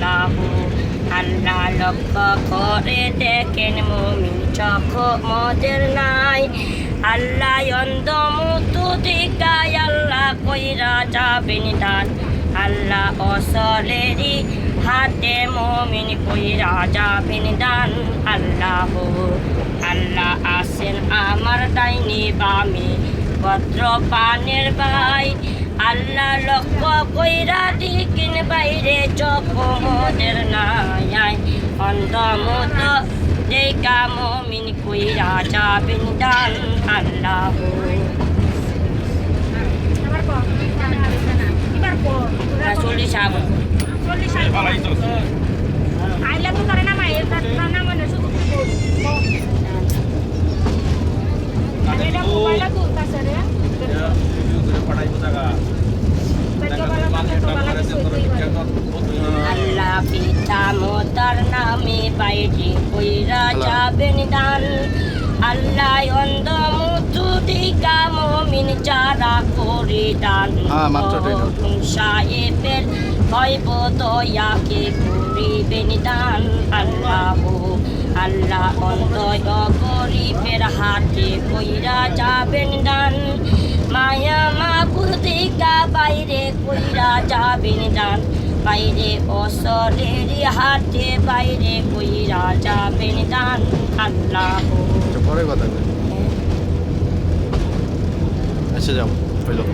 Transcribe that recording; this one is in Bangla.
আল্লাহ আল্লাহ লক্ষ্য করে দেখেন মুমিন চোখ মদের নাই আল্লাহ অন্ধ মুতু দিকায় আল্লাহ কইরা যাবেন দান আল্লাহ অসলেরি হাতে মুমিন কইরা যাবেন দান আল্লাহ আল্লাহ আসেন আমার ডাইনি বামে পত্র পানের ভাই আল্লাহ লক্ষ্য কইরা দিকিন বাইরে চোখ মদের নাই অন্ধ মত দেখা মুমিন কইরা যাবেন দান আল্লাহ চল্লিশ আগুন আইলা তো করে না মায়ের না মানে শুধু এটা মোবাইলটা তো তাছাড়া আল্লাহ পিতা মোতার নামে বাইরে কইরা যাবেন দান আল্লাহ অন্ধ মুতু দিকা মুমিন যারা করে দান সাহেবের ভয়ব দয়াকে করিবেন দান আল্লাহ আল্লাহ অন্ধ গরিবের হাতে কইরা যাবেন দান মায়া মাগুর দিকা বাইরে কইরা যাবেন দান বাইরে অসরের হাতে বাইরে কইরা যাবেন দান আল্লাহ পরে কথা আচ্ছা যাও হইলো